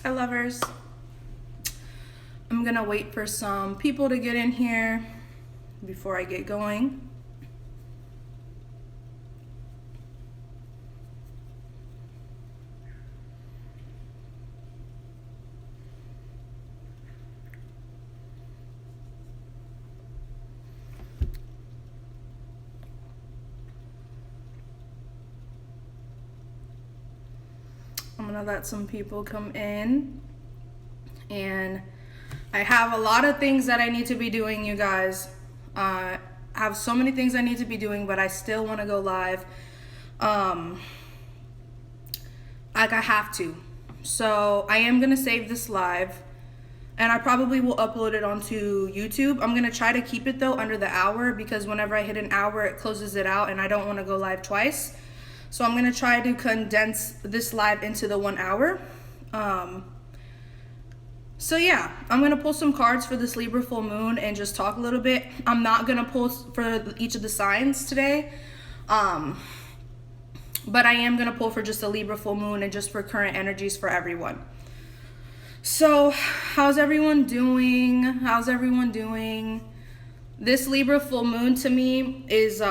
Hi, lovers. I'm gonna wait for some people to get in here before I get going. I'm gonna let some people come in, and I have a lot of things that I need to be doing, you guys. I have so many things I need to be doing, but I still want to go live. Like I have to. So I am gonna save this live, and I probably will upload it onto YouTube. I'm gonna try to keep it though under the hour, because whenever I hit an hour, it closes it out, and I don't want to go live twice. So I'm gonna try to condense this live into the 1 hour. So yeah, I'm gonna pull some cards for this Libra full moon and just talk a little bit. I'm not gonna pull for each of the signs today, but I am gonna pull for just the Libra full moon and just for current energies for everyone. So how's everyone doing? How's everyone doing? This Libra full moon to me is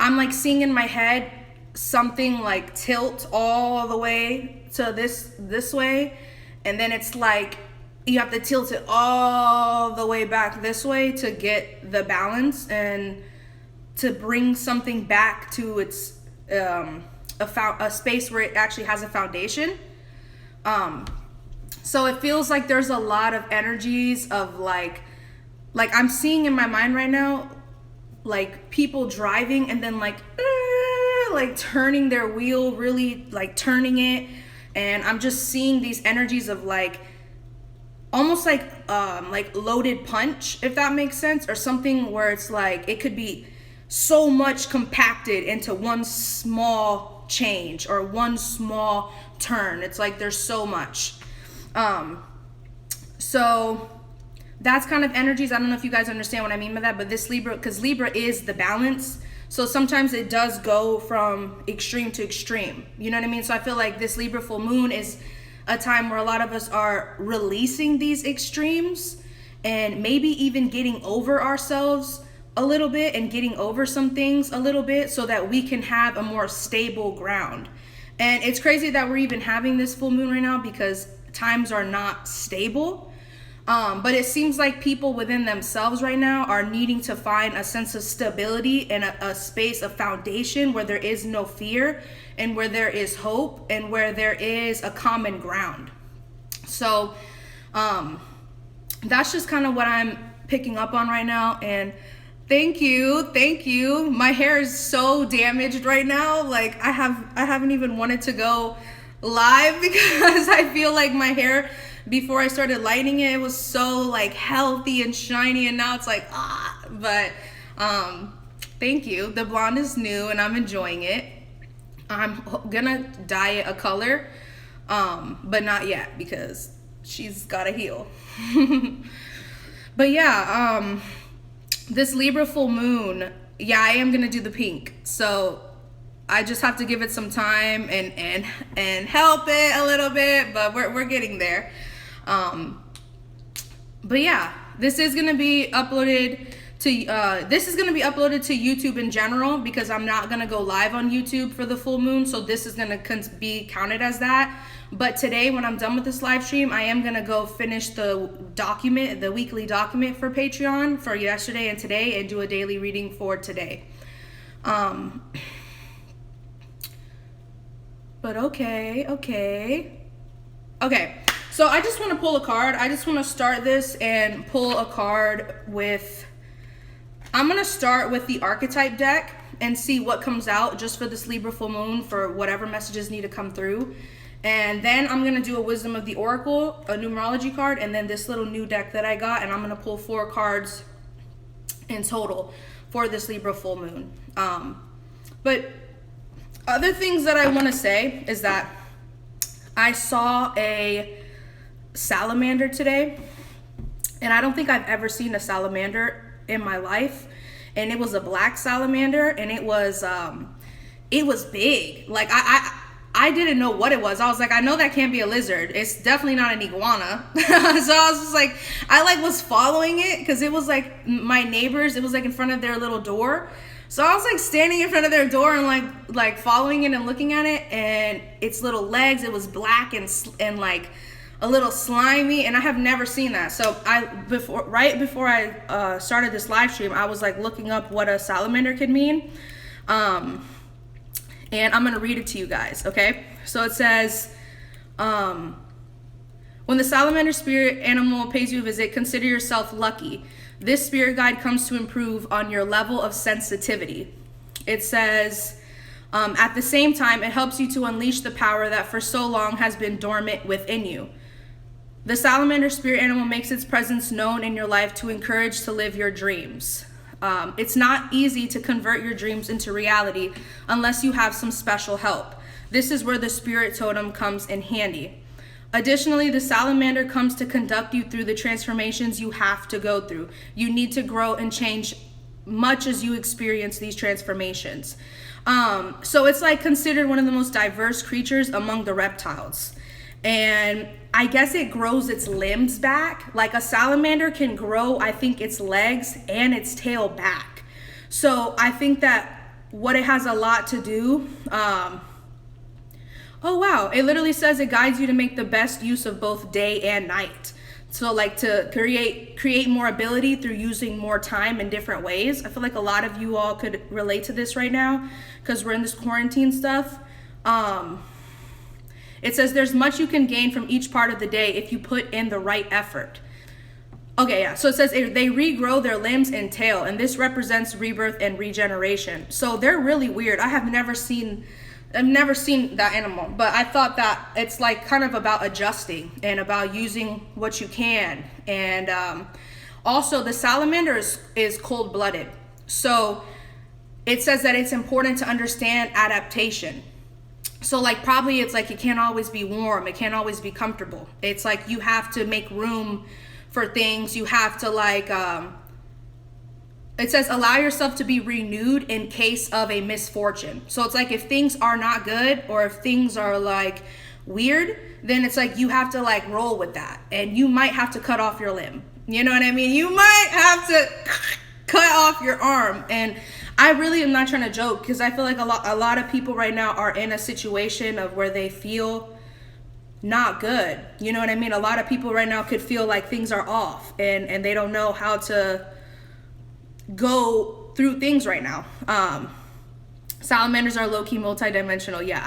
I'm like seeing in my head something like tilt all the way to this way, and then it's like you have to tilt it all the way back this way to get the balance and to bring something back to its a space where it actually has a foundation. So it feels like there's a lot of energies of like I'm seeing in my mind right now, like people driving and then like turning their wheel, really like turning it, and I'm just seeing these energies of like almost like loaded punch, if that makes sense, or something where it's like it could be so much compacted into one small change or one small turn. It's like there's so much. So that's kind of energies. I don't know if you guys understand what I mean by that, but this Libra, because Libra is the balance, so sometimes it does go from extreme to extreme. You know what I mean? So I feel like this Libra full moon is a time where a lot of us are releasing these extremes and maybe even getting over ourselves a little bit and getting over some things a little bit so that we can have a more stable ground. And it's crazy that we're even having this full moon right now because times are not stable. But it seems like people within themselves right now are needing to find a sense of stability and a space of foundation where there is no fear and where there is hope and where there is a common ground. So that's just kind of what I'm picking up on right now. And thank you. My hair is so damaged right now. Like I haven't even wanted to go live because I feel like my hair, before I started lighting it, it was so like healthy and shiny, and now it's like but thank you. The blonde is new and I'm enjoying it. I'm gonna dye it a color, but not yet because she's gotta heal. But yeah, this Libra full moon, yeah, I am gonna do the pink. So I just have to give it some time and help it a little bit, but we're getting there. But yeah, this is gonna be uploaded to YouTube in general, because I'm not gonna go live on YouTube for the full moon, so this is gonna be counted as that. But today, when I'm done with this live stream, I am gonna go finish the weekly document for Patreon for yesterday and today, and do a daily reading for today. But okay. So I just want to pull a card. I just want to start this and pull a card with, I'm going to start with the archetype deck and see what comes out just for this Libra full moon, for whatever messages need to come through. And then I'm going to do a Wisdom of the Oracle, a numerology card, and then this little new deck that I got, and I'm going to pull 4 cards in total for this Libra full moon. But other things that I want to say is that I saw a salamander today, and I don't think I've ever seen a salamander in my life, and it was a black salamander, and it was big. Like I I didn't know what it was. I was like, I know that can't be a lizard. It's definitely not an iguana. So I was just like, I like was following it because it was like my neighbors, it was like in front of their little door. So I was like standing in front of their door and like following it and looking at it, and its little legs, it was black and like a little slimy, and I have never seen that. So right before I started this live stream, I was like looking up what a salamander could mean. And I'm gonna read it to you guys, okay? So it says, when the salamander spirit animal pays you a visit, consider yourself lucky. This spirit guide comes to improve on your level of sensitivity. It says, at the same time, it helps you to unleash the power that for so long has been dormant within you. The salamander spirit animal makes its presence known in your life to encourage to live your dreams. It's not easy to convert your dreams into reality unless you have some special help. This is where the spirit totem comes in handy. Additionally, the salamander comes to conduct you through the transformations you have to go through. You need to grow and change much as you experience these transformations. So it's like considered one of the most diverse creatures among the reptiles. And I guess it grows its limbs back. Like a salamander can grow, I think, its legs and its tail back. So I think that what it has a lot to do, oh wow, it literally says it guides you to make the best use of both day and night. So like to create more ability through using more time in different ways. I feel like a lot of you all could relate to this right now because we're in this quarantine stuff. It says there's much you can gain from each part of the day if you put in the right effort. Okay, yeah, so it says they regrow their limbs and tail, and this represents rebirth and regeneration. So they're really weird. I've never seen that animal, but I thought that it's like kind of about adjusting and about using what you can. And also the salamander is cold-blooded. So it says that it's important to understand adaptation. So like probably it's like it can't always be warm, it can't always be comfortable. It's like you have to make room for things. You have to like it says allow yourself to be renewed in case of a misfortune. So it's like if things are not good or if things are like weird, then it's like you have to like roll with that, and you might have to cut off your limb. You know what I mean? You might have to cut off your arm. And I really am not trying to joke, because I feel like a lot of people right now are in a situation of where they feel not good. You know what I mean? A lot of people right now could feel like things are off and they don't know how to go through things right now. Salamanders are low-key multidimensional. Yeah,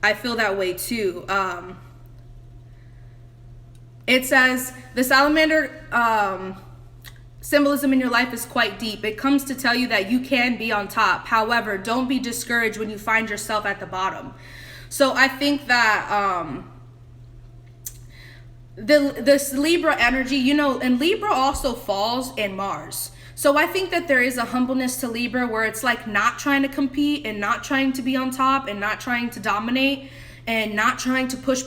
I feel that way too. It says the salamander symbolism in your life is quite deep. It comes to tell you that you can be on top. However, don't be discouraged when you find yourself at the bottom. So I think that this Libra energy, you know, and Libra also falls in Mars. So I think that there is a humbleness to Libra where it's like not trying to compete and not trying to be on top and not trying to dominate and not trying to push,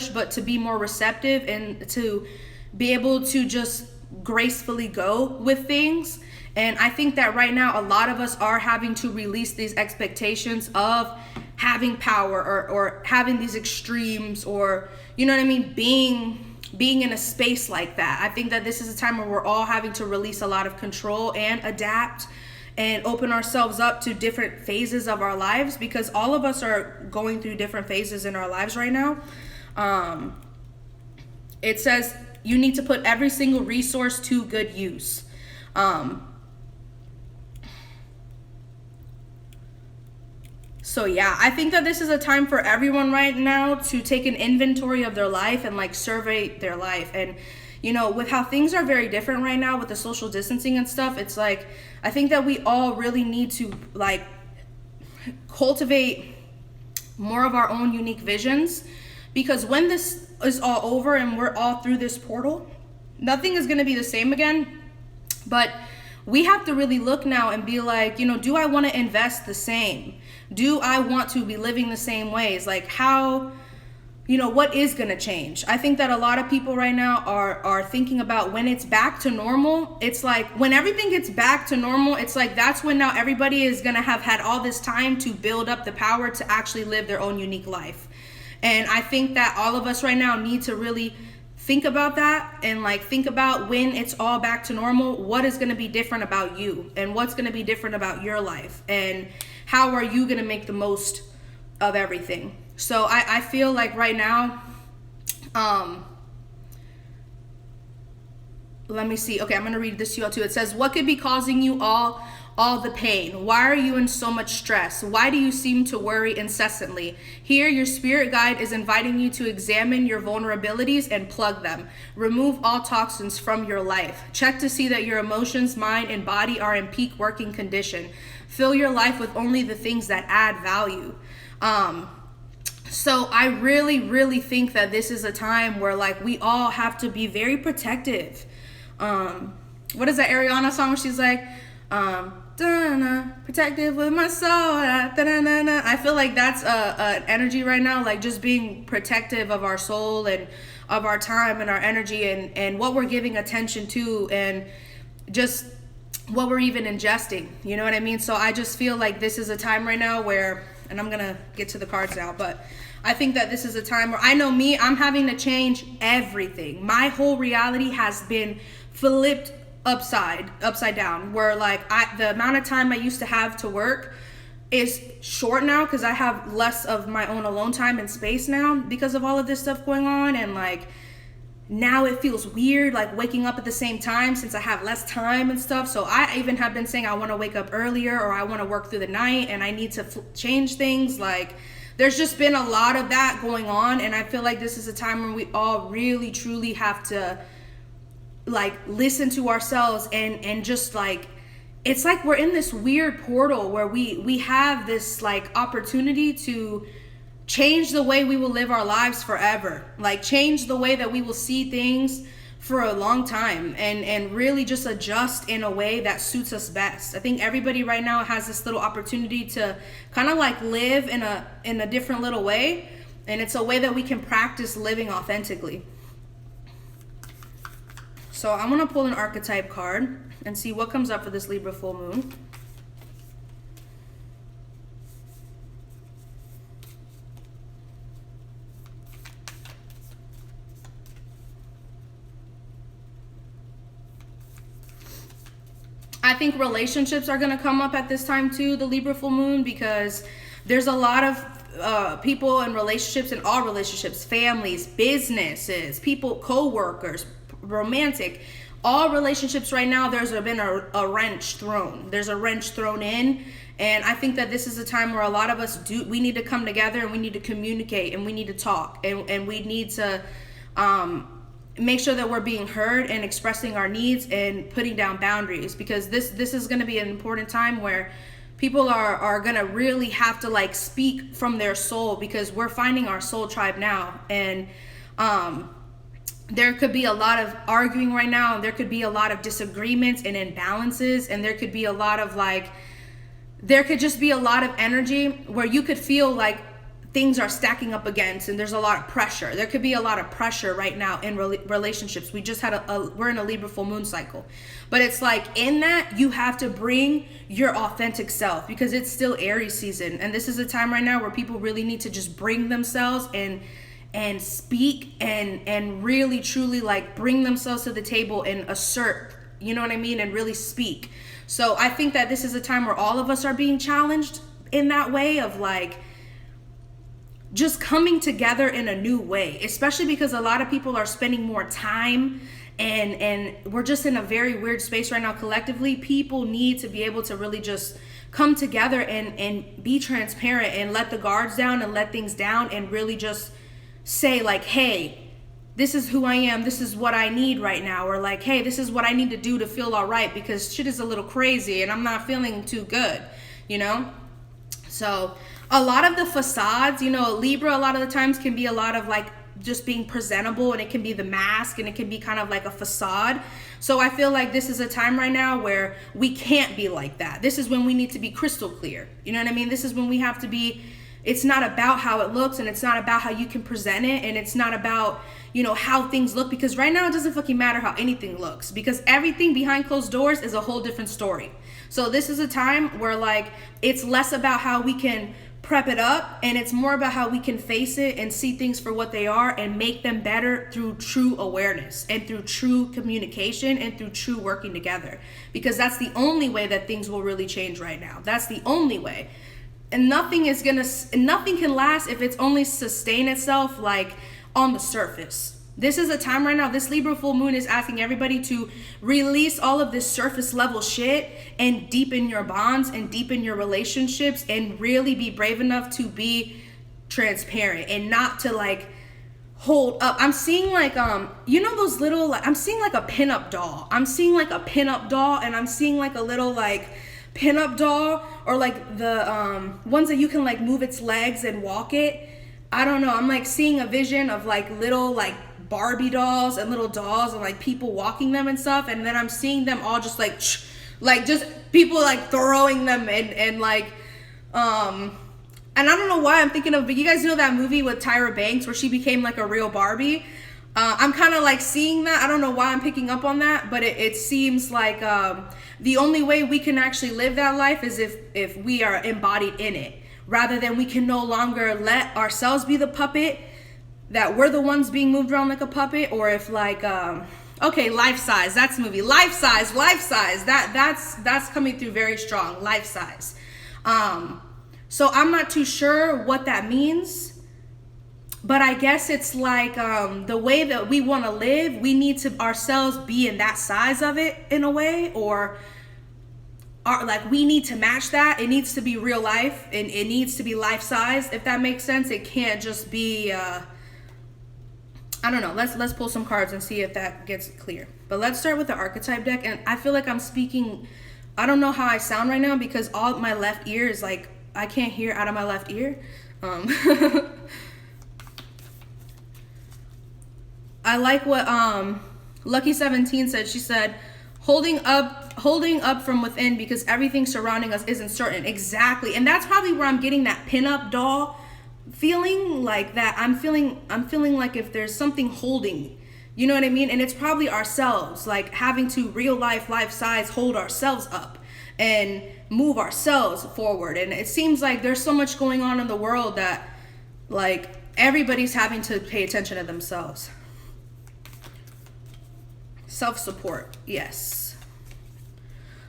but to be more receptive and to be able to just gracefully go with things. And I think that right now a lot of us are having to release these expectations of having power or having these extremes, or you know what I mean, being in a space like that. I think that this is a time where we're all having to release a lot of control and adapt and open ourselves up to different phases of our lives, because all of us are going through different phases in our lives right now. It says you need to put every single resource to good use. So yeah, I think that this is a time for everyone right now to take an inventory of their life and like survey their life. And you know, with how things are very different right now with the social distancing and stuff, it's like I think that we all really need to like cultivate more of our own unique visions, because when this is all over and we're all through this portal, nothing is going to be the same again. But we have to really look now and be like, you know, do I want to invest the same? Do I want to be living the same ways? Like how, what is going to change? I think that a lot of people right now are thinking about when it's back to normal. It's like when everything gets back to normal, it's like that's when now everybody is going to have had all this time to build up the power to actually live their own unique life. And I think that all of us right now need to really think about that and like think about when it's all back to normal, what is going to be different about you and what's going to be different about your life and how are you going to make the most of everything. So I feel like right now, let me see. Okay, I'm going to read this to you all too. It says, what could be causing you all the pain? Why are you in so much stress? Why do you seem to worry incessantly? Here, your spirit guide is inviting you to examine your vulnerabilities and plug them. Remove all toxins from your life. Check to see that your emotions, mind, and body are in peak working condition. Fill your life with only the things that add value. So I really, really think that this is a time where like we all have to be very protective. What is that Ariana song where she's like, protective with my soul. I feel like that's an energy right now, like just being protective of our soul and of our time and our energy and what we're giving attention to and just what we're even ingesting. You know what I mean? So I just feel like this is a time right now where, and I'm going to get to the cards now, but I think that this is a time where I know me, I'm having to change everything. My whole reality has been flipped upside down, where like the amount of time I used to have to work is short now because I have less of my own alone time and space now because of all of this stuff going on. And like now it feels weird like waking up at the same time since I have less time and stuff. So I even have been saying I want to wake up earlier or I want to work through the night and I need to change things. Like there's just been a lot of that going on, and I feel like this is a time when we all really truly have to like listen to ourselves and just like it's like we're in this weird portal where we have this like opportunity to change the way we will live our lives forever, like change the way that we will see things for a long time and really just adjust in a way that suits us best. I think everybody right now has this little opportunity to kind of like live in a different little way, and it's a way that we can practice living authentically. So I'm going to pull an archetype card and see what comes up for this Libra full moon. I think relationships are going to come up at this time too, the Libra full moon, because there's a lot of people in relationships, in all relationships, families, businesses, people, co-workers, romantic, all relationships right now, there's been a wrench thrown. There's a wrench thrown in. And I think that this is a time where a lot of us we need to come together and we need to communicate and we need to talk and we need to make sure that we're being heard and expressing our needs and putting down boundaries, because this is going to be an important time where people are going to really have to like speak from their soul, because we're finding our soul tribe now. And there could be a lot of arguing right now, and there could be a lot of disagreements and imbalances, and there could be a lot of like, there could just be a lot of energy where you could feel like things are stacking up against, and there's a lot of pressure. There could be a lot of pressure right now in relationships. We just had we're in a Libra full moon cycle, but it's like in that you have to bring your authentic self, because it's still Aries season, and this is a time right now where people really need to just bring themselves and speak and really truly like bring themselves to the table and assert, you know what I mean, and really speak. So I think that this is a time where all of us are being challenged in that way of like just coming together in a new way, especially because a lot of people are spending more time and we're just in a very weird space right now collectively. People need to be able to really just come together and be transparent and let the guards down and let things down and really just say like, hey, this is who I am, this is what I need right now, or like, hey, this is what I need to do to feel all right because shit is a little crazy and I'm not feeling too good, you know? So a lot of the facades, you know, Libra a lot of the times can be a lot of like just being presentable, and it can be the mask, and it can be kind of like a facade. So I feel like this is a time right now where we can't be like that. This is when we need to be crystal clear. You know what I mean? This is when we have to be It's not about how it looks, and it's not about how you can present it, and it's not about, you know, how things look, because right now it doesn't fucking matter how anything looks, because everything behind closed doors is a whole different story. So this is a time where, like, it's less about how we can prep it up, and it's more about how we can face it and see things for what they are and make them better through true awareness and through true communication and through true working together, because that's the only way that things will really change right now. That's the only way. And nothing can last if it's only sustain itself like on the surface. This is a time right now, this Libra full moon is asking everybody to release all of this surface level shit and deepen your bonds and deepen your relationships and really be brave enough to be transparent and not to like hold up. I'm seeing like, you know, those little, like, I'm seeing like a pinup doll. I'm seeing like a pinup doll, and I'm seeing like a little like pinup doll, or like the ones that you can like move its legs and walk it. I don't know. I'm like seeing a vision of like little like Barbie dolls and little dolls and like people walking them and stuff, and then I'm seeing them all just like just people like throwing them and like and I don't know why I'm thinking of, but you guys know that movie with Tyra Banks where she became like a real Barbie? I'm kind of like seeing that. I don't know why I'm picking up on that, but it seems like the only way we can actually live that life is if we are embodied in it, rather than we can no longer let ourselves be the puppet, that we're the ones being moved around like a puppet. Or if like okay, Life Size, that's the movie. Life Size, that's coming through very strong. Life Size. So I'm not too sure what that means, but I guess it's like the way that we want to live, we need to ourselves be in that size of it in a way, or like we need to match that. It needs to be real life, and it needs to be life size, if that makes sense. It can't just be I don't know. Let's pull some cards and see if that gets clear. But let's start with the archetype deck. And I feel like I'm speaking, I don't know how I sound right now because all my left ear is like, I can't hear out of my left ear. I like what Lucky 17 said. She said, holding up from within, because everything surrounding us isn't certain. Exactly. And that's probably where I'm getting that pinup doll feeling, like that I'm feeling like if there's something holding, you know what I mean? And it's probably ourselves, like having to real life size hold ourselves up and move ourselves forward. And it seems like there's so much going on in the world that like everybody's having to pay attention to themselves. Self-support, yes.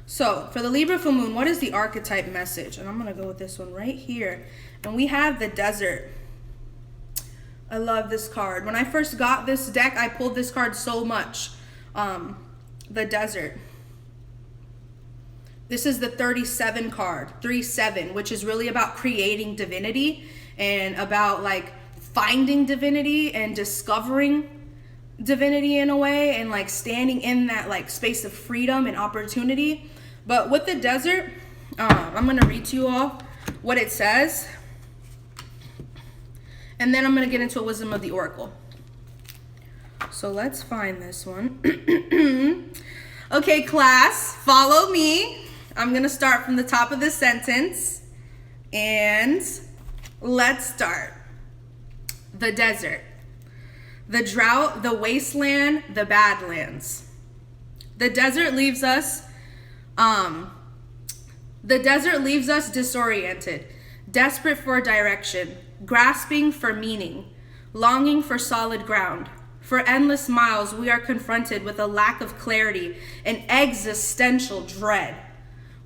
So for the Libra full moon, what is the archetype message? And I'm gonna go with this one right here. And we have the Desert. I love this card. When I first got this deck, I pulled this card so much. The Desert. This is the 37 card, 37, which is really about creating divinity and about like finding divinity and discovering divinity in a way, and like standing in that like space of freedom and opportunity. But with the Desert, I'm gonna read to you all what it says, and then I'm gonna get into a wisdom of the oracle. So let's find this one. Okay, class, follow me. I'm gonna start from the top of the sentence, and let's start. The Desert. The drought, the wasteland, the badlands. The desert leaves us disoriented, desperate for direction, grasping for meaning, longing for solid ground. For endless miles, we are confronted with a lack of clarity and existential dread.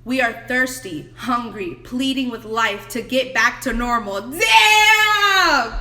We are thirsty, hungry, pleading with life to get back to normal. Damn!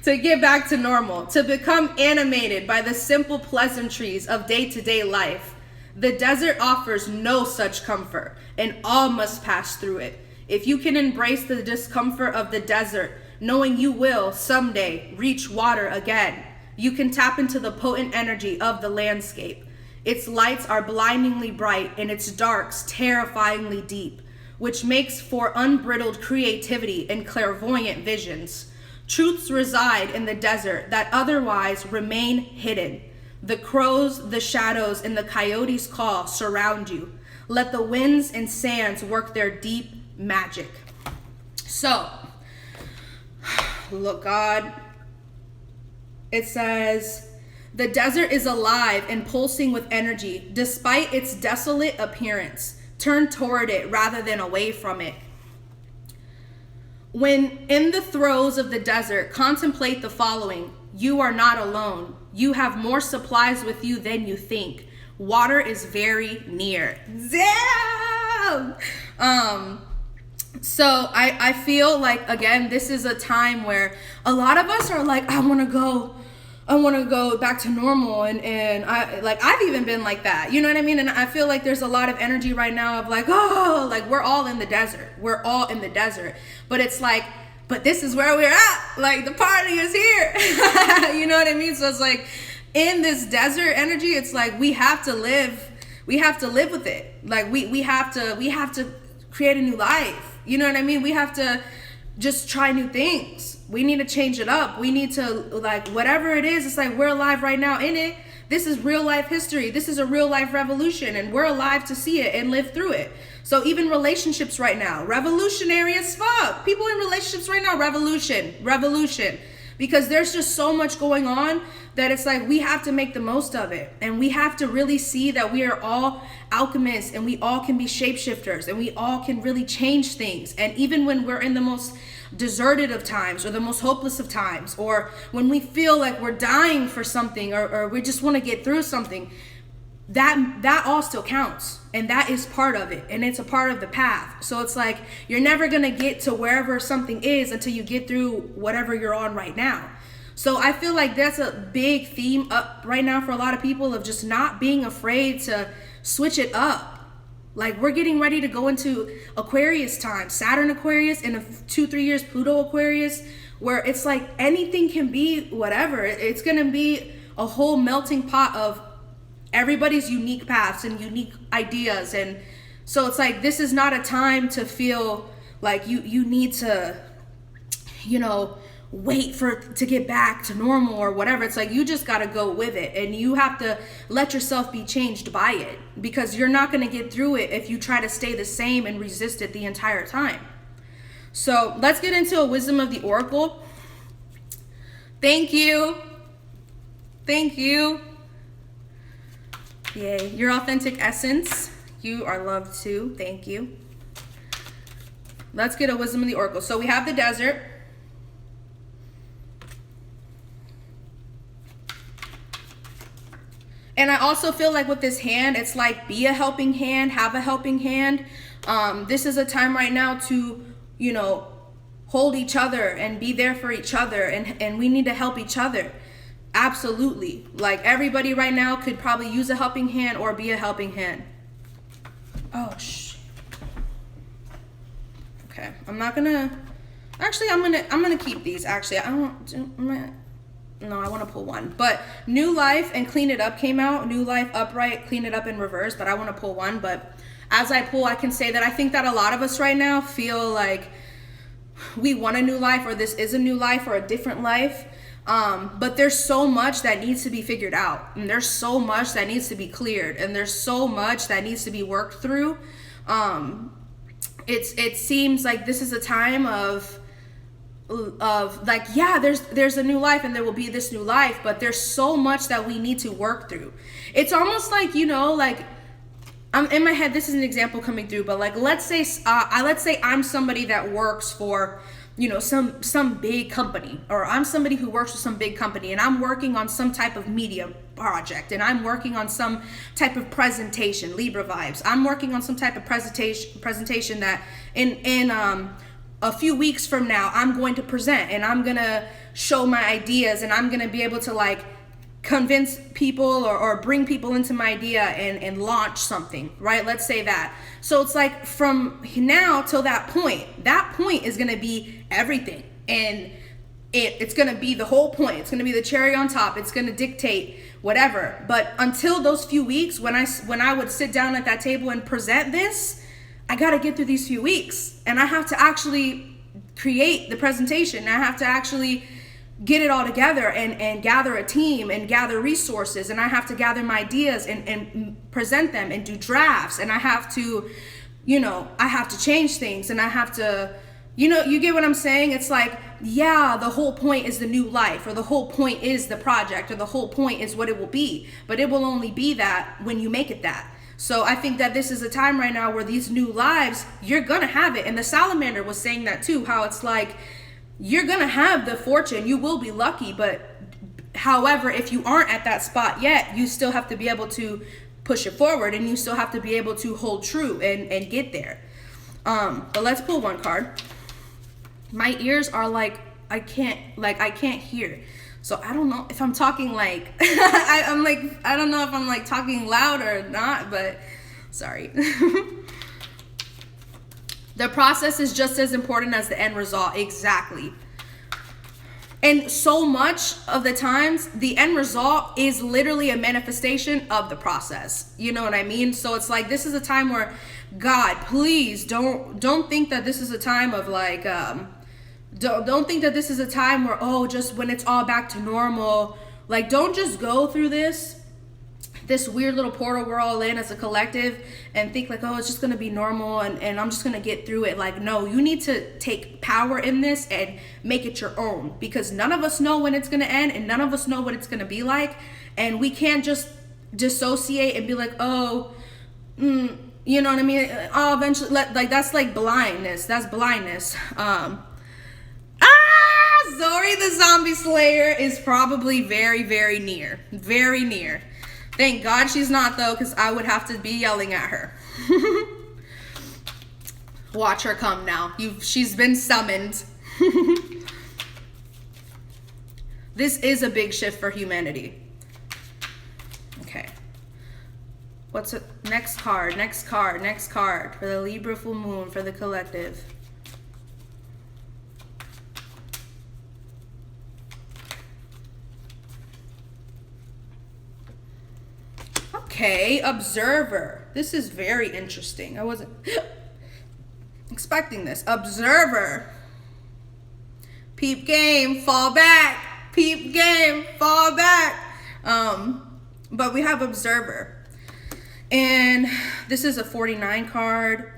To get back to normal, to become animated by the simple pleasantries of day-to-day life. The desert offers no such comfort, and all must pass through it. If you can embrace the discomfort of the desert, knowing you will someday reach water again, you can tap into the potent energy of the landscape. Its lights are blindingly bright and its darks terrifyingly deep, which makes for unbridled creativity and clairvoyant visions. Truths reside in the desert that otherwise remain hidden. The crows, the shadows, and the coyotes' call surround you. Let the winds and sands work their deep magic. So, look, God, it says, the desert is alive and pulsing with energy, despite its desolate appearance. Turn toward it rather than away from it. When in the throes of the desert, contemplate the following. You are not alone. You have more supplies with you than you think. Water is very near. Damn! So I feel like, again, this is a time where a lot of us are like, I want to go back to normal, and I've even been like that, you know what I mean? And I feel like there's a lot of energy right now of like, oh, like we're all in the desert, but it's like, but this is where we're at, like the party is here. You know what I mean? So it's like, in this desert energy, it's like we have to live with it. Like we have to create a new life, you know what I mean? We have to just try new things. We need to change it up. We need to, like, whatever it is, it's like we're alive right now in it. This is real life history. This is a real life revolution, and we're alive to see it and live through it. So even relationships right now, revolutionary as fuck. People in relationships right now, revolution. Because there's just so much going on that it's like we have to make the most of it. And we have to really see that we are all alchemists, and we all can be shapeshifters, and we all can really change things. And even when we're in the most deserted of times, or the most hopeless of times, or when we feel like we're dying for something, or we just want to get through something, that all still counts, and that is part of it, and it's a part of the path. So it's like you're never gonna get to wherever something is until you get through whatever you're on right now. So I feel like that's a big theme up right now for a lot of people, of just not being afraid to switch it up. Like, we're getting ready to go into Aquarius time, Saturn Aquarius, in 2-3 years Pluto Aquarius, where it's like anything can be whatever. It's gonna be a whole melting pot of everybody's unique paths and unique ideas. And so it's like, this is not a time to feel like you need to, you know, wait for it to get back to normal or whatever. It's like, you just got to go with it, and you have to let yourself be changed by it, because you're not going to get through it if you try to stay the same and resist it the entire time. So let's get into a wisdom of the oracle. Thank you. Yay. Your authentic essence. You are loved too. Thank you. Let's get a wisdom of the oracle. So we have the desert. And I also feel like with this hand, it's like, be a helping hand, have a helping hand. This is a time right now to, you know, hold each other and be there for each other. And we need to help each other. Absolutely. Like, everybody right now could probably use a helping hand or be a helping hand. Oh, okay. I'm gonna keep these. Actually, I want to pull one. But New Life and Clean It Up came out. New Life upright, Clean It Up in reverse. But I want to pull one. But as I pull, I can say that I think that a lot of us right now feel like we want a new life, or this is a new life, or a different life. But there's so much that needs to be figured out, and there's so much that needs to be cleared, and there's so much that needs to be worked through. It seems like this is a time of like, yeah, there's a new life, and there will be this new life, but there's so much that we need to work through. It's almost like, you know, like, I'm in my head, this is an example coming through, but like, let's say I'm somebody that works for, you know, some big company, or I'm somebody who works for some big company, and I'm working on some type of media project, and I'm working on some type of presentation, Libra vibes. I'm working on some type of presentation that in a few weeks from now, I'm going to present, and I'm going to show my ideas, and I'm going to be able to like convince people or bring people into my idea and launch something, right? Let's say that. So it's like, from now till that point is going to be everything. And it's going to be the whole point. It's going to be the cherry on top. It's going to dictate whatever. But until those few weeks, when I would sit down at that table and present this, I got to get through these few weeks, and I have to actually create the presentation. I have to actually get it all together and gather a team and gather resources, and I have to gather my ideas and present them and do drafts, and I have to, you know, I have to change things, and I have to You know, you get what I'm saying? It's like, yeah, the whole point is the new life, or the whole point is the project, or the whole point is what it will be. But it will only be that when you make it that. So I think that this is a time right now where these new lives, you're gonna have it. And the salamander was saying that too, how it's like, you're gonna have the fortune, you will be lucky, but however, if you aren't at that spot yet, you still have to be able to push it forward, and you still have to be able to hold true and get there. But let's pull one card. My ears are like, I can't hear. So I don't know if I'm talking like, I'm like, I don't know if I'm like talking loud or not, but sorry. The process is just as important as the end result. Exactly. And so much of the times, the end result is literally a manifestation of the process. You know what I mean? So it's like, this is a time where, God, please don't think that this is a time of like, don't think that this is a time where, oh, just when it's all back to normal. Like, don't just go through this weird little portal we're all in as a collective and think like, oh, it's just gonna be normal and I'm just gonna get through it. Like, no, you need to take power in this and make it your own, because none of us know when it's gonna end and none of us know what it's gonna be like, and we can't just dissociate and be like, oh, you know what I mean? Oh, eventually, like, that's like blindness. That's blindness. Zori the Zombie Slayer is probably very, very near. Very near. Thank God she's not, though, because I would have to be yelling at her. Watch her come now. She's been summoned. This is a big shift for humanity. Okay. What's it? Next card, next card, next card. For the Libra full moon, for the collective. Okay, Observer. This is very interesting. I wasn't expecting this. Observer. Peep game, fall back. Peep game, fall back. But we have Observer. And this is a 49 card.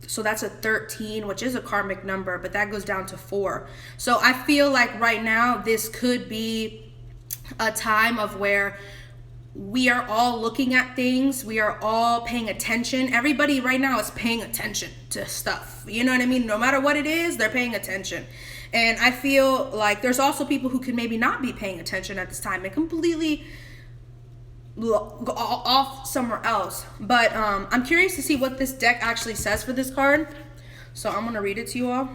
So that's a 13, which is a karmic number, but that goes down to 4. So I feel like right now this could be a time of where we are all looking at things. We are all paying attention. Everybody right now is paying attention to stuff. You know what I mean? No matter what it is, they're paying attention. And I feel like there's also people who could maybe not be paying attention at this time and completely go off somewhere else. But I'm curious to see what this deck actually says for this card. So I'm going to read it to you all.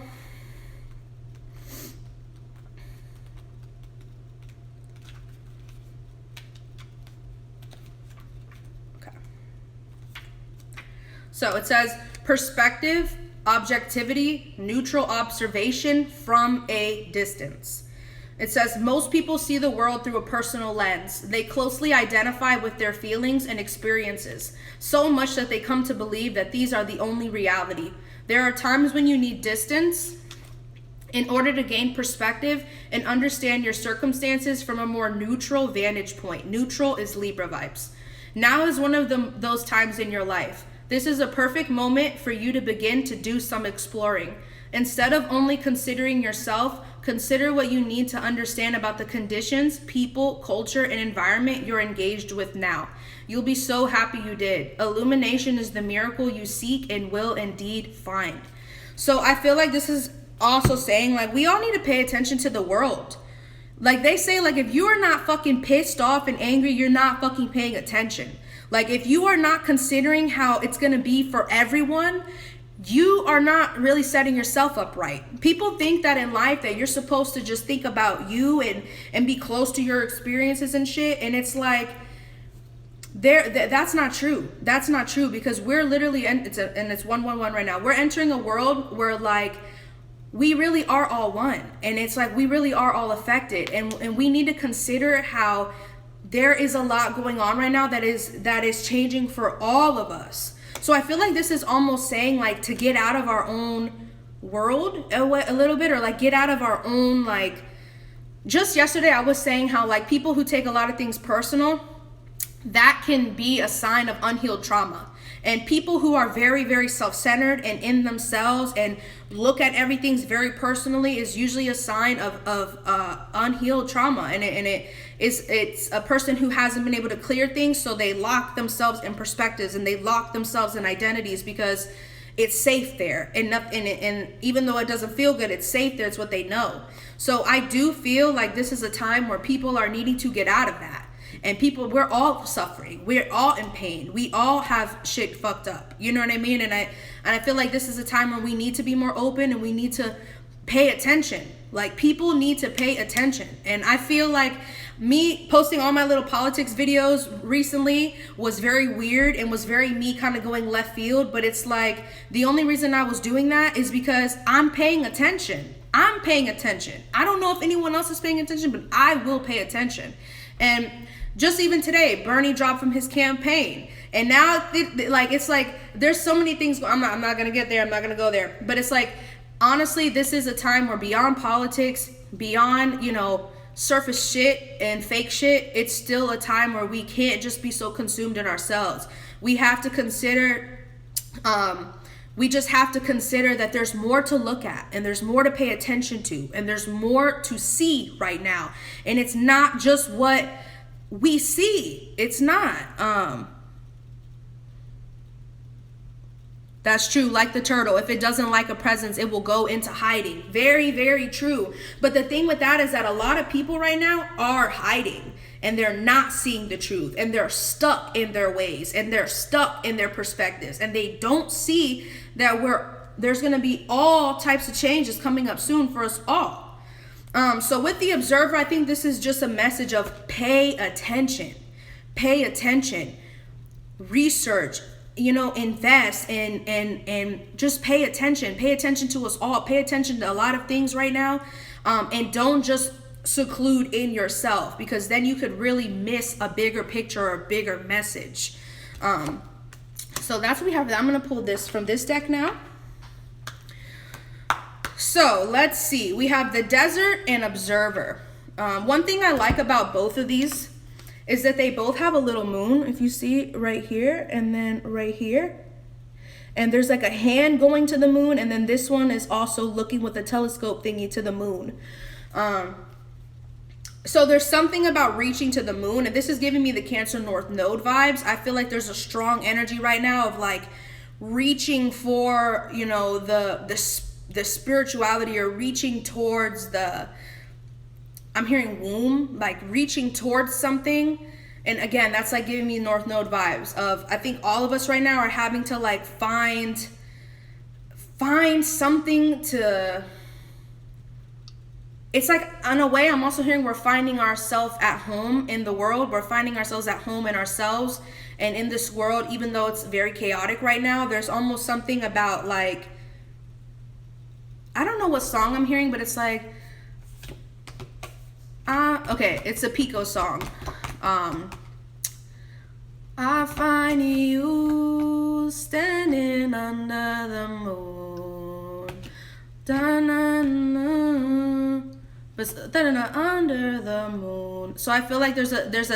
So it says perspective, objectivity, neutral observation from a distance. It says most people see the world through a personal lens. They closely identify with their feelings and experiences, so much that they come to believe that these are the only reality. There are times when you need distance in order to gain perspective and understand your circumstances from a more neutral vantage point. Neutral is Libra vibes. Now is one of those times in your life. This is a perfect moment for you to begin to do some exploring. Instead of only considering yourself, consider what you need to understand about the conditions, people, culture, and environment you're engaged with now. You'll be so happy you did. Illumination is the miracle you seek and will indeed find. So I feel like this is also saying, like, we all need to pay attention to the world. Like they say, like, if you are not fucking pissed off and angry, you're not fucking paying attention. Like, if you are not considering how it's going to be for everyone, you are not really setting yourself up right. People think that in life that you're supposed to just think about you and be close to your experiences and shit. And it's like, that's not true. That's not true, because we're literally, and it's 111 right now. We're entering a world where, like, we really are all one. And it's like, we really are all affected. And we need to consider how there is a lot going on right now that is changing for all of us. So I feel like this is almost saying, like, to get out of our own world a little bit, or like get out of our own, like, just yesterday I was saying how, like, people who take a lot of things personal, that can be a sign of unhealed trauma. And people who are very, very self-centered and in themselves and look at everything very personally is usually a sign of unhealed trauma. And it's a person who hasn't been able to clear things, so they lock themselves in perspectives and they lock themselves in identities because it's safe there. And even though it doesn't feel good, it's safe there. It's what they know. So I do feel like this is a time where people are needing to get out of that. And we're all suffering. We're all in pain. We all have shit fucked up. You know what I mean? And I feel like this is a time where we need to be more open and we need to pay attention. Like, people need to pay attention. And I feel like me posting all my little politics videos recently was very weird and was very me kind of going left field. But it's like, the only reason I was doing that is because I'm paying attention. I'm paying attention. I don't know if anyone else is paying attention, but I will pay attention. And just even today, Bernie dropped from his campaign. And now, it's like, there's so many things. I'm not going to get there. I'm not going to go there. But it's like, honestly, this is a time where beyond politics, beyond, surface shit and fake shit, it's still a time where we can't just be so consumed in ourselves. We have to consider, we just have to consider that there's more to look at and there's more to pay attention to and there's more to see right now. And it's not just what we see. It's not. That's true. Like the turtle, if it doesn't like a presence, it will go into hiding. Very, very true. But the thing with that is that a lot of people right now are hiding and they're not seeing the truth and they're stuck in their ways and they're stuck in their perspectives and they don't see that there's going to be all types of changes coming up soon for us all. So with the observer, I think this is just a message of pay attention, research, invest and just pay attention to us all, pay attention to a lot of things right now. And don't just seclude in yourself, because then you could really miss a bigger picture or a bigger message. So that's what we have. I'm going to pull this from this deck now. So let's see. We have the Desert and Observer. One thing I like about both of these is that they both have a little moon. If you see right here and then right here. And there's like a hand going to the moon. And then this one is also looking with a telescope thingy to the moon. So there's something about reaching to the moon. And this is giving me the Cancer North Node vibes. I feel like there's a strong energy right now of like reaching for, the spirituality, or reaching towards I'm hearing womb, like reaching towards something. And again, that's like giving me North Node vibes of, I think all of us right now are having to like find something to, it's like, in a way, I'm also hearing we're finding ourselves at home in the world. We're finding ourselves at home in ourselves and in this world, even though it's very chaotic right now. There's almost something about like, I don't know what song I'm hearing, but it's like, okay, it's a Pico song. I find you standing under the moon, under the moon. So I feel like there's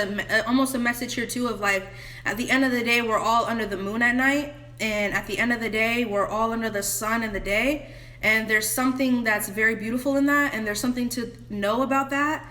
almost a message here too of like, at the end of the day, we're all under the moon at night, and at the end of the day, we're all under the sun in the day. And there's something that's very beautiful in that, and there's something to know about that.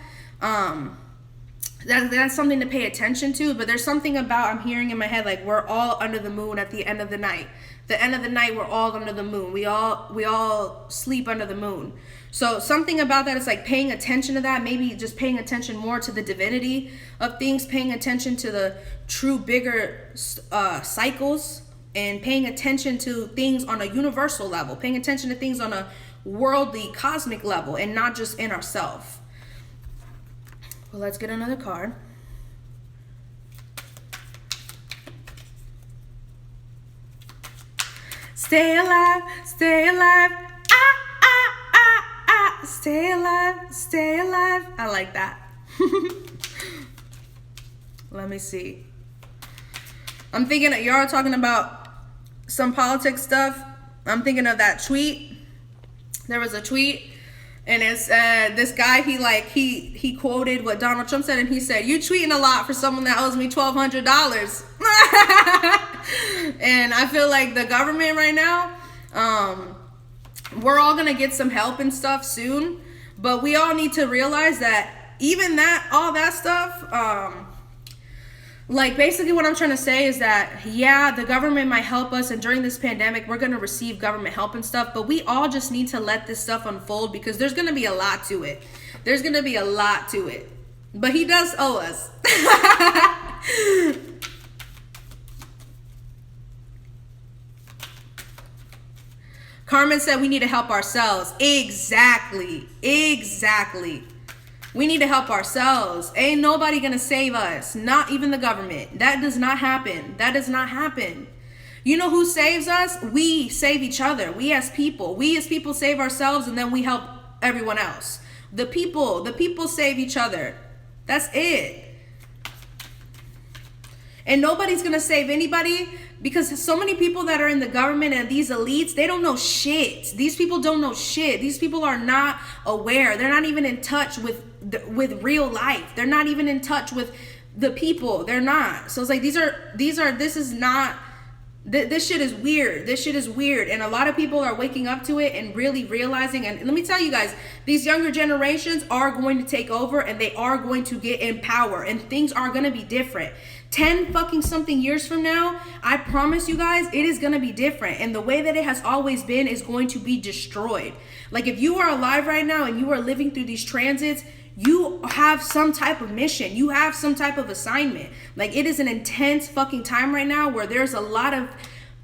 That's something to pay attention to. But there's something about, I'm hearing in my head, like we're all under the moon at the end of the night. The end of the night, we're all under the moon. We all sleep under the moon. So something about that is like paying attention to that. Maybe just paying attention more to the divinity of things, paying attention to the true bigger cycles. And paying attention to things on a universal level, paying attention to things on a worldly, cosmic level, and not just in ourselves. Well, let's get another card. Stay alive, stay alive, stay alive, stay alive. I like that. Let me see. I'm thinking that y'all are talking about some politics stuff. I'm thinking of that tweet. There was a tweet, and it's this guy, he quoted what Donald Trump said, and he said, "You tweeting a lot for someone that owes me $1,200." And I feel like the government right now, we're all gonna get some help and stuff soon, but we all need to realize that even that, all that stuff, like basically what I'm trying to say is that, yeah, the government might help us, and during this pandemic, we're gonna receive government help and stuff, but we all just need to let this stuff unfold, because there's gonna be a lot to it. There's gonna be a lot to it. But he does owe us. Carmen said we need to help ourselves. Exactly. Exactly. We need to help ourselves. Ain't nobody gonna save us. Not even the government. That does not happen. That does not happen. You know who saves us? We save each other. We as people save ourselves, and then we help everyone else. The people save each other. That's it. And nobody's gonna save anybody, because so many people that are in the government and these elites, they don't know shit. These people don't know shit. These people are not aware. They're not even in touch with real life. They're not even in touch with the people. They're not. So it's like, this is not, this shit is weird. This shit is weird. And a lot of people are waking up to it and really realizing. And let me tell you guys, these younger generations are going to take over, and they are going to get in power, and things are going to be different. 10 fucking something years from now, I promise you guys, it is going to be different. And the way that it has always been is going to be destroyed. Like, if you are alive right now and you are living through these transits, you have some type of mission. You have some type of assignment. Like, it is an intense fucking time right now where there's a lot of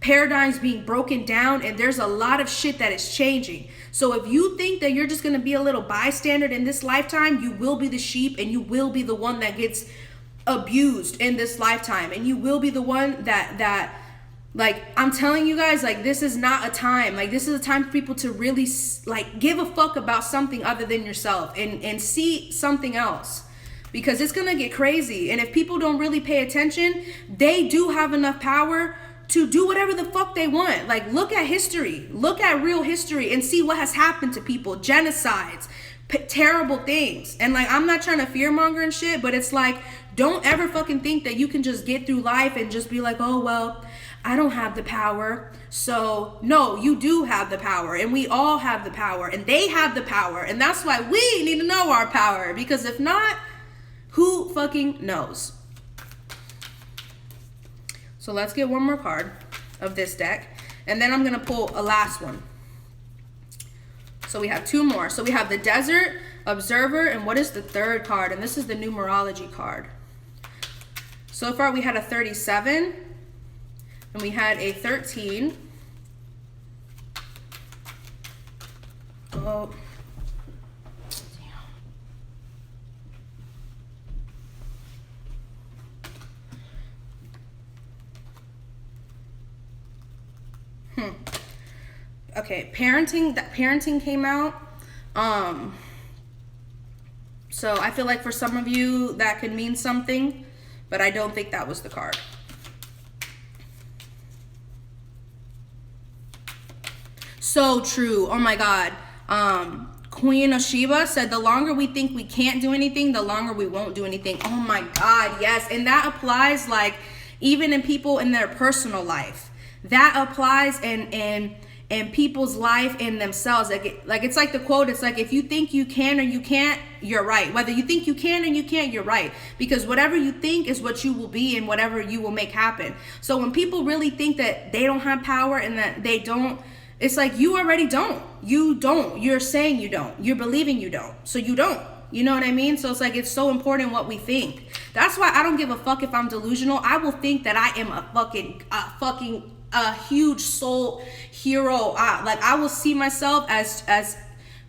paradigms being broken down, and there's a lot of shit that is changing. So if you think that you're just going to be a little bystander in this lifetime, you will be the sheep, and you will be the one that gets abused in this lifetime, and you will be the one that like, I'm telling you guys, like, this is not a time, like, this is a time for people to really like give a fuck about something other than yourself, and see something else, because it's gonna get crazy. And if people don't really pay attention, they do have enough power to do whatever the fuck they want. Like, look at history, look at real history, and see what has happened to people. Genocides, terrible things. And like, I'm not trying to fearmonger and shit, but it's like, don't ever fucking think that you can just get through life and just be like, oh, well, I don't have the power. So no, you do have the power, and we all have the power, and they have the power. And that's why we need to know our power, because if not, who fucking knows? So let's get one more card of this deck, and then I'm gonna pull a last one. So we have two more. So we have the Desert, Observer, and what is the third card? And this is the numerology card. So far we had a 37, and we had a 13. Oh. Okay, parenting came out. So I feel like for some of you that could mean something, but I don't think that was the card. So true. Oh my God. Queen of Sheba said, the longer we think we can't do anything, the longer we won't do anything. Oh my God, yes. And that applies, like, even in people in their personal life. That applies in people's life, in themselves. Like it's like the quote, it's like, if you think you can or you can't, you're right. Whether you think you can or you can't, you're right. Because whatever you think is what you will be, and whatever you will make happen. So when people really think that they don't have power and that they don't, it's like, you already don't. You don't. You're saying you don't. You're believing you don't. So you don't. You know what I mean? So it's like, it's so important what we think. That's why I don't give a fuck if I'm delusional. I will think that I am a huge soul hero. Like, I will see myself as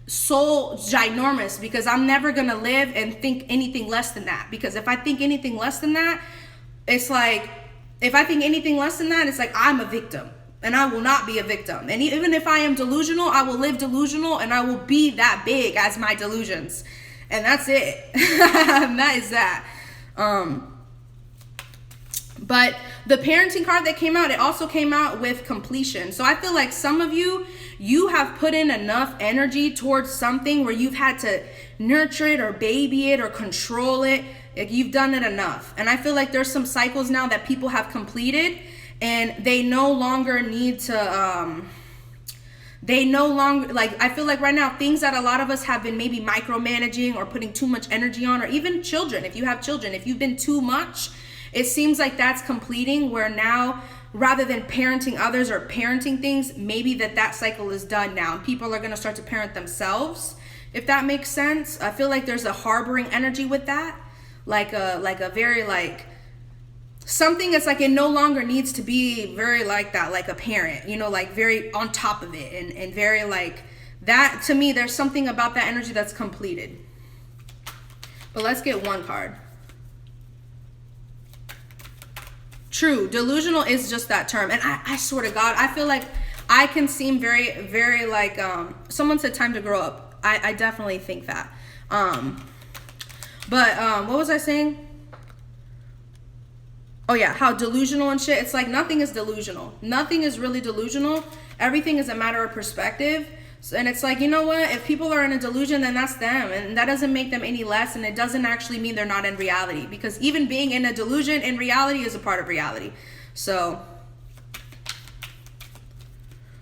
soul ginormous, because I'm never gonna live and think anything less than that. Because if I think anything less than that, it's like, it's like I'm a victim, and I will not be a victim. And even if I am delusional, I will live delusional, and I will be that big as my delusions, and that's it. And that is that. But the parenting card that came out, it also came out with completion. So I feel like some of you have put in enough energy towards something where you've had to nurture it or baby it or control it. Like, you've done it enough. And I feel like there's some cycles now that people have completed, and they no longer need to they no longer, like, I feel like right now things that a lot of us have been maybe micromanaging or putting too much energy on, or even children, if you have children, if you've been too much, it seems like that's completing, where now rather than parenting others or parenting things, maybe that cycle is done now and people are going to start to parent themselves, if that makes sense. I feel like there's a harboring energy with that, like a very, like, something that's like, it no longer needs to be very like that, like a parent, you know, like very on top of it, and very like that. To me, there's something about that energy that's completed. But let's get one card. True, delusional is just that term. And I swear to God, I feel like I can seem very, very like, someone said time to grow up. I definitely think that. What was I saying? Oh yeah, how delusional and shit. It's like nothing is delusional. Nothing is really delusional. Everything is a matter of perspective. And it's like, you know what? If people are in a delusion, then that's them. And that doesn't make them any less. And it doesn't actually mean they're not in reality. Because even being in a delusion in reality is a part of reality. So,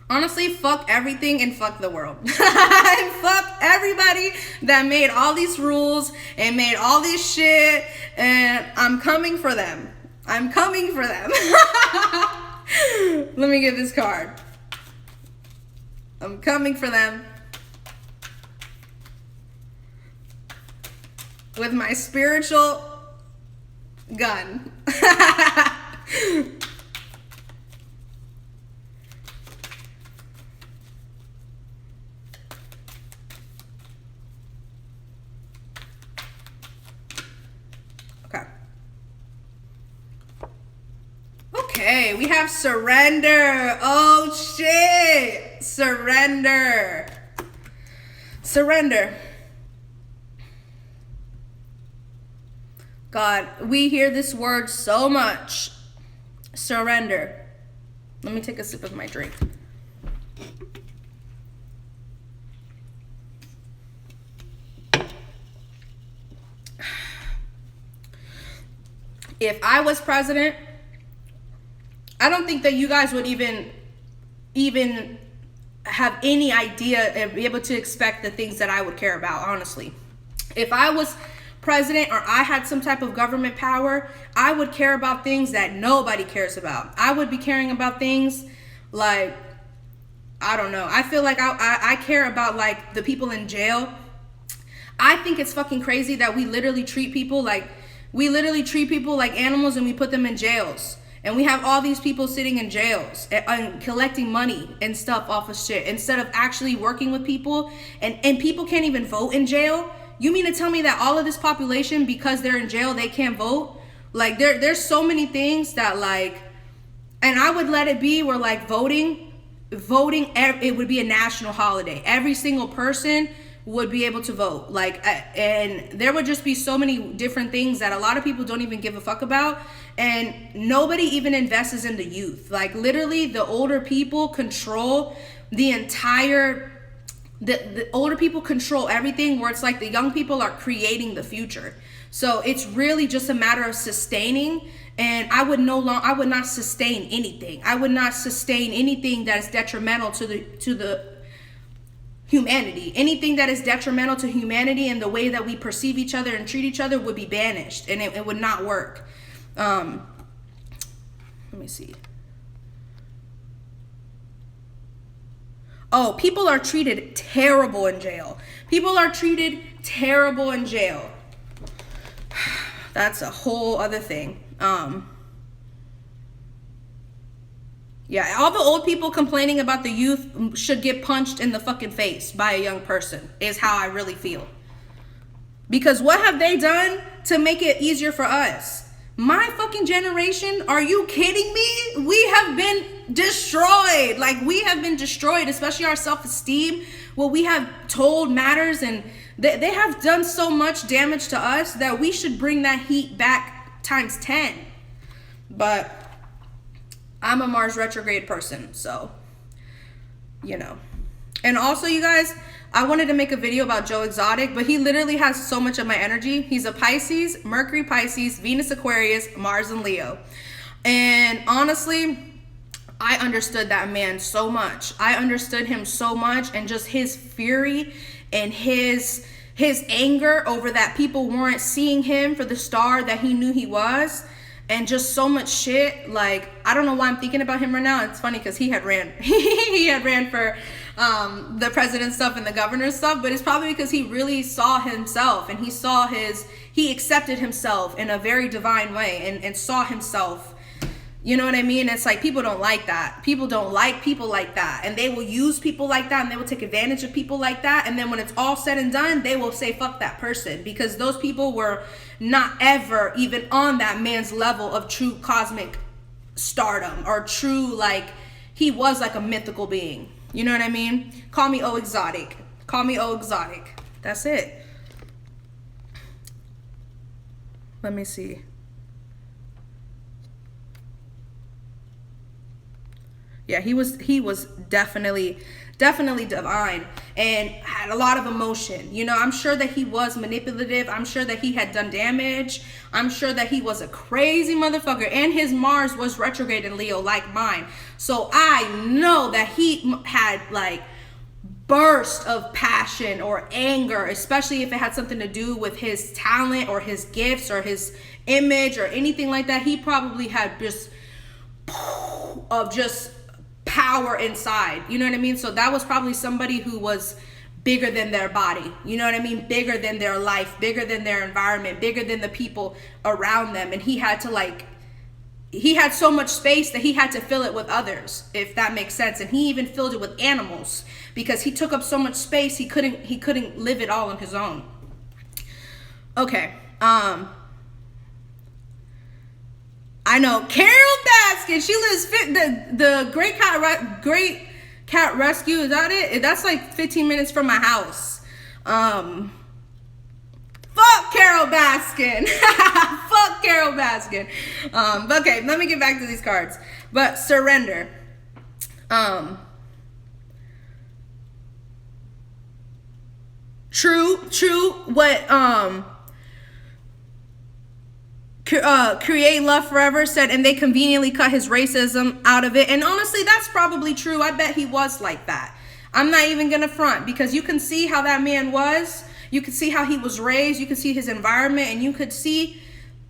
honestly, fuck everything and fuck the world. And fuck everybody that made all these rules and made all this shit. And I'm coming for them. I'm coming for them. Let me get this card. I'm coming for them. With my spiritual gun. Okay, we have surrender. Oh shit. Surrender. Surrender. God, we hear this word so much. Surrender. Let me take a sip of my drink. If I was president, I don't think that you guys would even have any idea and be able to expect the things that I would care about, honestly. If I was president or I had some type of government power, I would care about things that nobody cares about. I would be caring about things like, I don't know. I feel like I care about like the people in jail. I think it's fucking crazy that we literally treat people like animals and we put them in jails. And we have all these people sitting in jails and collecting money and stuff off of shit instead of actually working with people. And people can't even vote in jail. You mean to tell me that all of this population, because they're in jail, they can't vote? Like there's so many things that like, and I would let it be where like voting, it would be a national holiday. Every single person would be able to vote. Like, and there would just be so many different things that a lot of people don't even give a fuck about. And nobody even invests in the youth. Like literally the older people control the entire, the older people control everything, where it's like the young people are creating the future. So it's really just a matter of sustaining. And I would not sustain anything. I would not sustain anything that is detrimental to the humanity. Anything that is detrimental to humanity and the way that we perceive each other and treat each other would be banished, and it would not work. Let me see. Oh, people are treated terrible in jail. People are treated terrible in jail. That's a whole other thing. Yeah, all the old people complaining about the youth should get punched in the fucking face by a young person, is how I really feel. Because what have they done to make it easier for us? My fucking generation, are you kidding me? We have been destroyed. Like, we have been destroyed, especially our self-esteem. What we have told matters, and they have done so much damage to us that we should bring that heat back times 10. But I'm a Mars retrograde person, so, you know. And also, you guys, I wanted to make a video about Joe Exotic, but he literally has so much of my energy. He's a Pisces, Mercury Pisces, Venus Aquarius, Mars and Leo. And honestly, I understood that man so much. I understood him so much, and just his fury and his anger over that people weren't seeing him for the star that he knew he was, and just so much shit. Like, I don't know why I'm thinking about him right now. It's funny because he had ran for the president stuff and the governor stuff, but it's probably because he really saw himself, and he accepted himself in a very divine way, and saw himself. You know what I mean? It's like, people don't like that. People don't like people like that. And they will use people like that, and they will take advantage of people like that. And then when it's all said and done, they will say, fuck that person. Because those people were not ever even on that man's level of true cosmic stardom, or true, like, he was like a mythical being. You know what I mean? Call me exotic. Call me exotic. That's it. Let me see. Yeah, he was definitely divine, and had a lot of emotion. You know, I'm sure that he was manipulative. I'm sure that he had done damage. I'm sure that he was a crazy motherfucker, and his Mars was retrograde in Leo like mine. So I know that he had like burst of passion or anger, especially if it had something to do with his talent or his gifts or his image or anything like that. He probably had just power inside, you know what I mean? So that was probably somebody who was bigger than their body, you know what I mean? Bigger than their life, bigger than their environment, bigger than the people around them. And he had so much space that he had to fill it with others, if that makes sense. And he even filled it with animals, because he took up so much space, he couldn't live it all on his own. Okay, I know Carol Baskin. She lives the Great Cat Rescue. Is that it? That's like 15 minutes from my house. Fuck Carol Baskin. Fuck Carol Baskin. Okay, let me get back to these cards. But surrender. True. What Create Love Forever said, and they conveniently cut his racism out of it. And honestly, that's probably true. I bet he was like that. I'm not even gonna front, because you can see how that man was. You could see how he was raised. You could see his environment, and you could see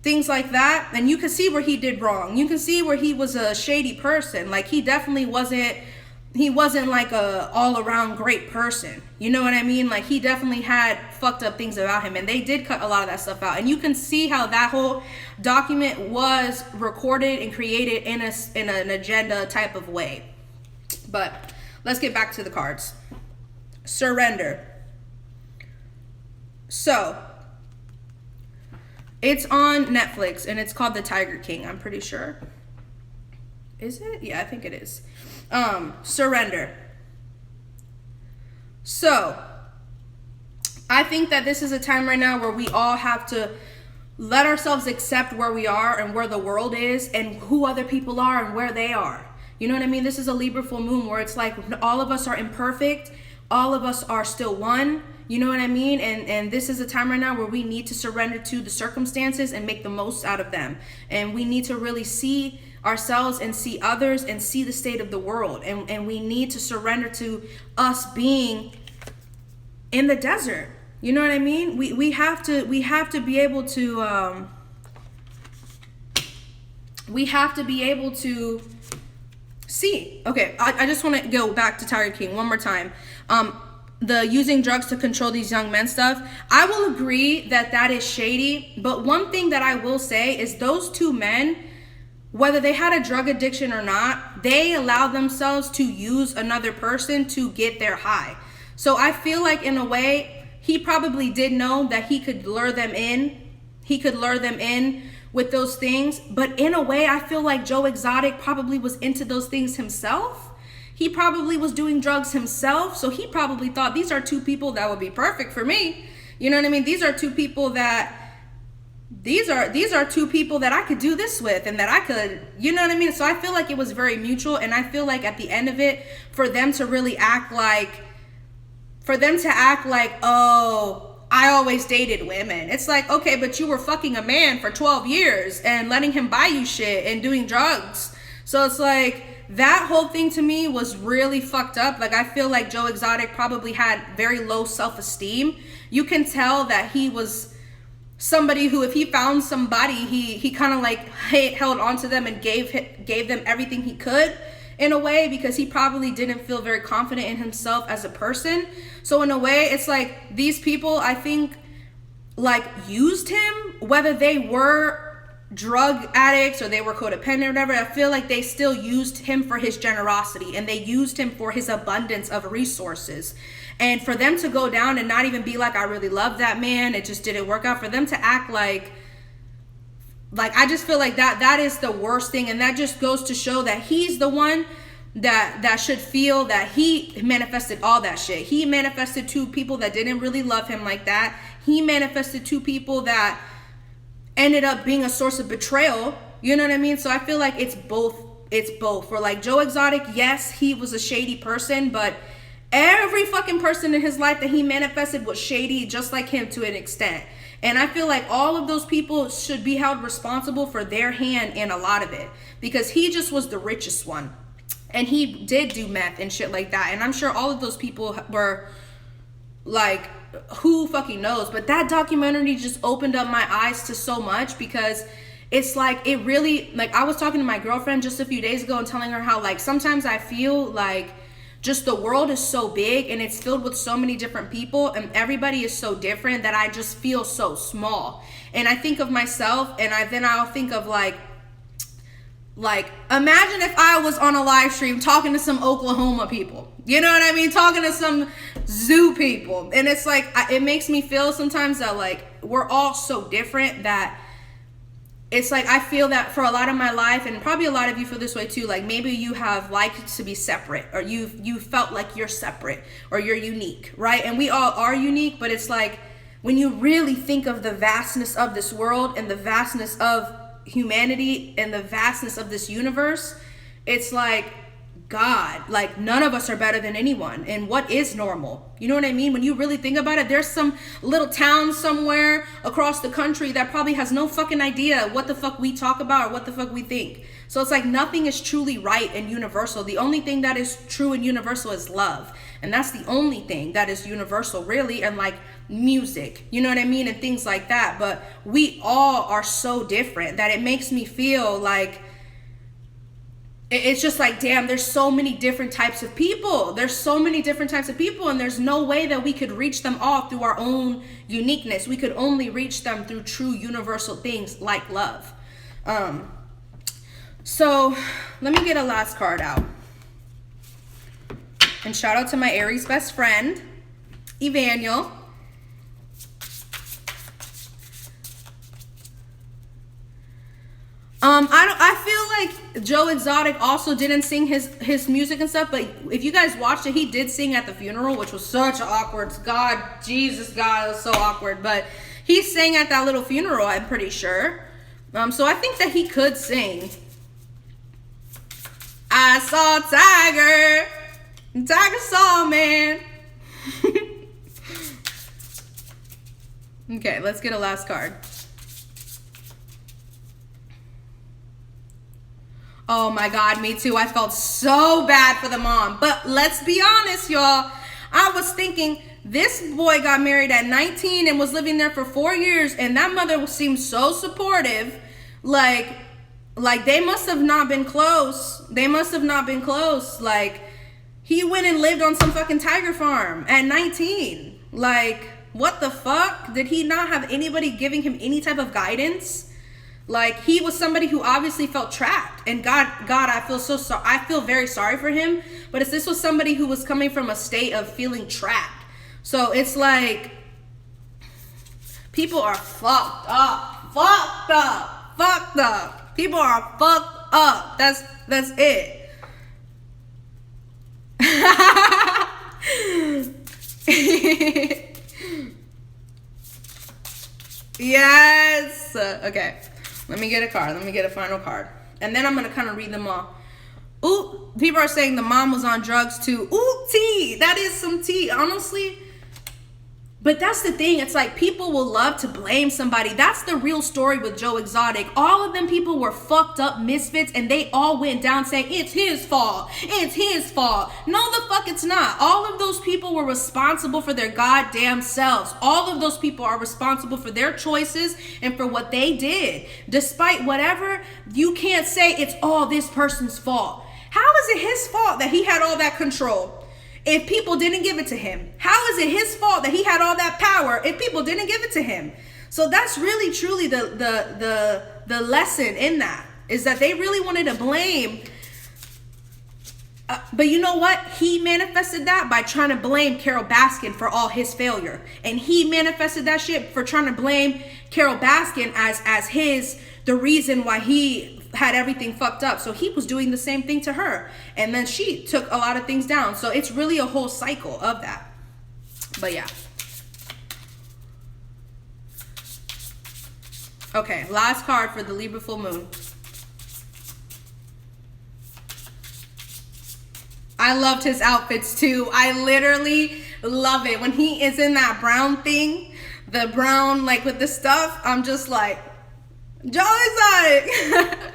things like that. And you could see where he did wrong. You can see where he was a shady person. Like, he definitely wasn't like a all-around great person. You know what I mean? Like, he definitely had fucked up things about him, and they did cut a lot of that stuff out. And you can see how that whole document was recorded and created in an agenda type of way. But let's get back to the cards. Surrender. So it's on Netflix, and it's called The Tiger King, I'm pretty sure. Is it? Yeah, I think it is. Surrender. So I think that this is a time right now where we all have to let ourselves accept where we are and where the world is and who other people are and where they are. You know what I mean? This is a Libra full moon where it's like all of us are imperfect. All of us are still one. You know what I mean? And this is a time right now where we need to surrender to the circumstances and make the most out of them. And we need to really see ourselves and see others and see the state of the world. And we need to surrender to us being in the desert. You know what I mean? We have to be able to see. Okay, I just want to go back to Tiger King one more time. The using drugs to control these young men stuff. I will agree that is shady. But one thing that I will say is those two men, whether they had a drug addiction or not, they allowed themselves to use another person to get their high. So I feel like in a way, he probably did know that he could lure them in. He could lure them in with those things. But in a way, I feel like Joe Exotic probably was into those things himself. He probably was doing drugs himself. So he probably thought, these are two people that would be perfect for me. You know what I mean? These are two people that I could do this with, and that I could, you know what I mean? So I feel like it was very mutual. And I feel like at the end of it, for them to really act like, oh, I always dated women. It's like, okay, but you were fucking a man for 12 years and letting him buy you shit and doing drugs. So it's like, that whole thing to me was really fucked up. Like, I feel like Joe Exotic probably had very low self-esteem. You can tell that he was somebody who, if he found somebody, he kind of like held on to them and gave them everything he could, in a way, because he probably didn't feel very confident in himself as a person. So in a way, it's like these people, I think, like, used him, whether they were drug addicts or they were codependent or whatever. I feel like they still used him for his generosity, and they used him for his abundance of resources. And for them to go down and not even be like, I really love that man, it just didn't work out, for them to act like I just feel like that is the worst thing. And that just goes to show that he's the one that should feel that he manifested all that shit. He manifested 2 people that didn't really love him like that. He manifested 2 people that ended up being a source of betrayal. You know what I mean? So I feel like it's both. For like Joe Exotic, yes, he was a shady person, but every fucking person in his life that he manifested was shady, just like him, to an extent. And I feel like all of those people should be held responsible for their hand in a lot of it, because he just was the richest one. And he did do meth and shit like that. And I'm sure all of those people were like, who fucking knows? But that documentary just opened up my eyes to so much, because it's like, it really, like, I was talking to my girlfriend just a few days ago and telling her how, like, sometimes I feel like just the world is so big and it's filled with so many different people and everybody is so different that I just feel so small. And I think of myself, and I'll think of like imagine if I was on a live stream talking to some Oklahoma people, you know what I mean, talking to some zoo people. And it's like, it makes me feel sometimes that like we're all so different, that it's like, I feel that for a lot of my life, and probably a lot of you feel this way too, like maybe you have liked to be separate, or you felt like you're separate, or you're unique, right? And we all are unique, but it's like, when you really think of the vastness of this world and the vastness of humanity and the vastness of this universe, it's like, God, like, none of us are better than anyone. And what is normal? You know what I mean? When you really think about it, there's some little town somewhere across the country that probably has no fucking idea what the fuck we talk about or what the fuck we think. So it's like, nothing is truly right and universal. The only thing that is true and universal is love. And that's the only thing that is universal, really. And like music, you know what I mean? And things like that. But we all are so different that it makes me feel like, it's just like, damn, there's so many different types of people. There's so many different types of people, and there's no way that we could reach them all through our own uniqueness. We could only reach them through true universal things like love. So let me get a last card out. And shout out to my Aries best friend, Evaniel. I feel like Joe Exotic also didn't sing his music and stuff, but if you guys watched it, he did sing at the funeral, which was such an awkward, Jesus, God, it was so awkward, but he sang at that little funeral, I'm pretty sure. So I think that he could sing. I saw Tiger saw man. Okay, let's get a last card. Oh my God, me too. I felt so bad for the mom. But let's be honest, y'all. I was thinking, this boy got married at 19 and was living there for 4 years, and that mother seemed so supportive. Like they must have not been close. Like, he went and lived on some fucking tiger farm at 19. Like, what the fuck? Did he not have anybody giving him any type of guidance? Like, he was somebody who obviously felt trapped. And God, I feel so sorry. I feel very sorry for him. But this was somebody who was coming from a state of feeling trapped. So it's like, people are fucked up. People are fucked up. That's it. Yes. Okay. Let me get a card. Let me get a final card. And then I'm going to kind of read them all. Ooh, people are saying the mom was on drugs too. Ooh, tea. That is some tea. Honestly, But that's the thing. It's like people will love to blame somebody. That's the real story with Joe Exotic. All of them people were fucked up misfits, and they all went down saying, it's his fault. It's his fault. No, the fuck it's not. All of those people were responsible for their goddamn selves. All of those people are responsible for their choices and for what they did. Despite whatever, you can't say it's all this person's fault. How is it his fault that he had all that control if people didn't give it to him? How is it his fault that he had all that power if people didn't give it to him? So that's really truly the lesson in that, is that they really wanted to blame. But you know what? He manifested that by trying to blame Carol Baskin for all his failure. And he manifested that shit for trying to blame Carol Baskin as the reason why he had everything fucked up. So he was doing the same thing to her, and then she took a lot of things down. So it's really a whole cycle of that. But yeah. Okay, last card for the Libra full moon. I loved his outfits too. I literally love it when he is in that brown thing, the brown like with the stuff. I'm just like, Joe Exotic.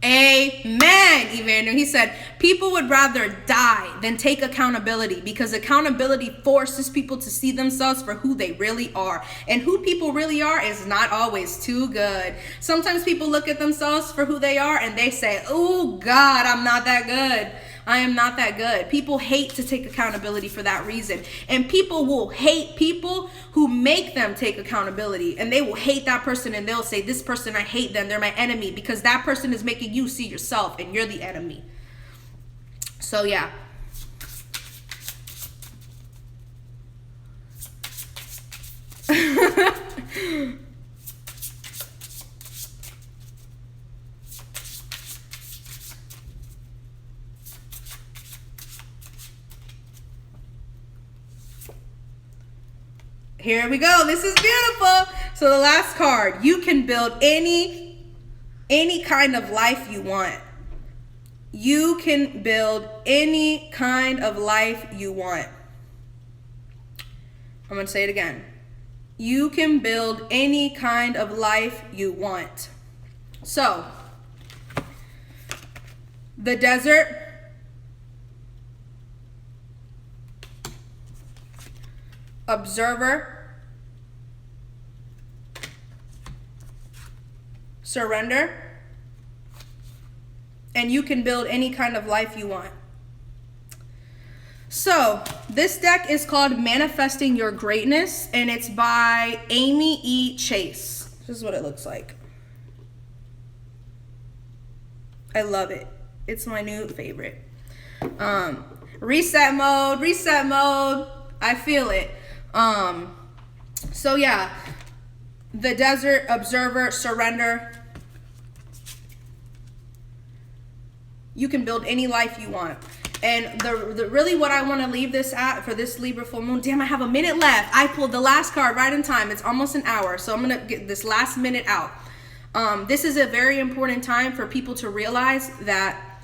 Amen, Evander. He said, people would rather die than take accountability, because accountability forces people to see themselves for who they really are. And who people really are is not always too good. Sometimes people look at themselves for who they are and they say, oh God, I'm not that good. I am not that good. People hate to take accountability for that reason. And people will hate people who make them take accountability. And they will hate that person, and they'll say, this person, I hate them. They're my enemy, because that person is making you see yourself and you're the enemy. So yeah. Here we go. This is beautiful. So the last card, you can build any kind of life you want. You can build any kind of life you want. I'm going to say it again. You can build any kind of life you want. So, the desert, observer, surrender, and you can build any kind of life you want. So this deck is called Manifesting Your Greatness, and it's by Amy E. Chase. This is what it looks like. I love it. It's my new favorite. Reset mode. I feel it. So yeah, the desert, observer, surrender. You can build any life you want. And the really what I want to leave this at for this Libra full moon. Damn, I have a minute left. I pulled the last card right in time. It's almost an hour, so I'm gonna get this last minute out. This is a very important time for people to realize that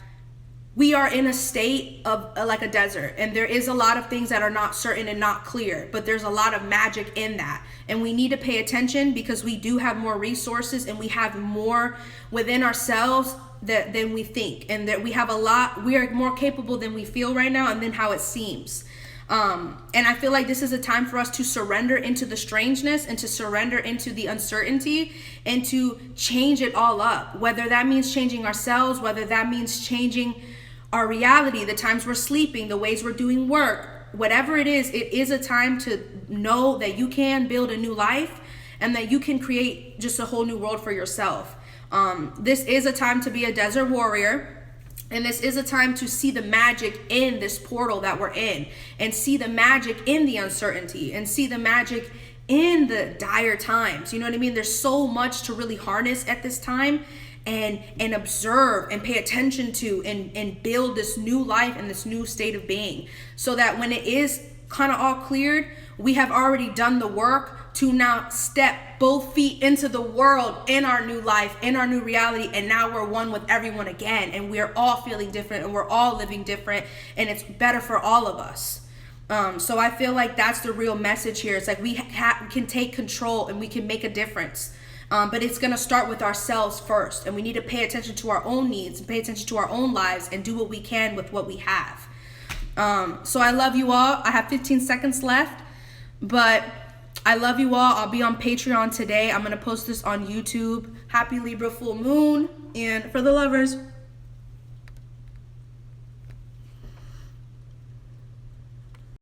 we are in a state of like a desert, and there is a lot of things that are not certain and not clear, but there's a lot of magic in that, and we need to pay attention, because we do have more resources and we have more within ourselves than we think, and that we have a lot. We are more capable than we feel right now, and then how it seems. And I feel like this is a time for us to surrender into the strangeness, and to surrender into the uncertainty, and to change it all up. Whether that means changing ourselves, whether that means changing our reality, the times we're sleeping, the ways we're doing work, whatever it is a time to know that you can build a new life, and that you can create just a whole new world for yourself. This is a time to be a desert warrior. And this is a time to see the magic in this portal that we're in, and see the magic in the uncertainty, and see the magic in the dire times. You know what I mean? There's so much to really harness at this time, and observe and pay attention to, and build this new life and this new state of being, so that when it is kind of all cleared, we have already done the work. to now step both feet into the world, in our new life, in our new reality, and now we're one with everyone again, and we're all feeling different, and we're all living different, and it's better for all of us. So I feel like that's the real message here. It's like we can take control and we can make a difference. But it's going to start with ourselves first, and we need to pay attention to our own needs and pay attention to our own lives and do what we can with what we have. So I love you all. I have 15 seconds left, but I love you all. I'll be on Patreon today. I'm going to post this on YouTube. Happy Libra full moon, and for the lovers.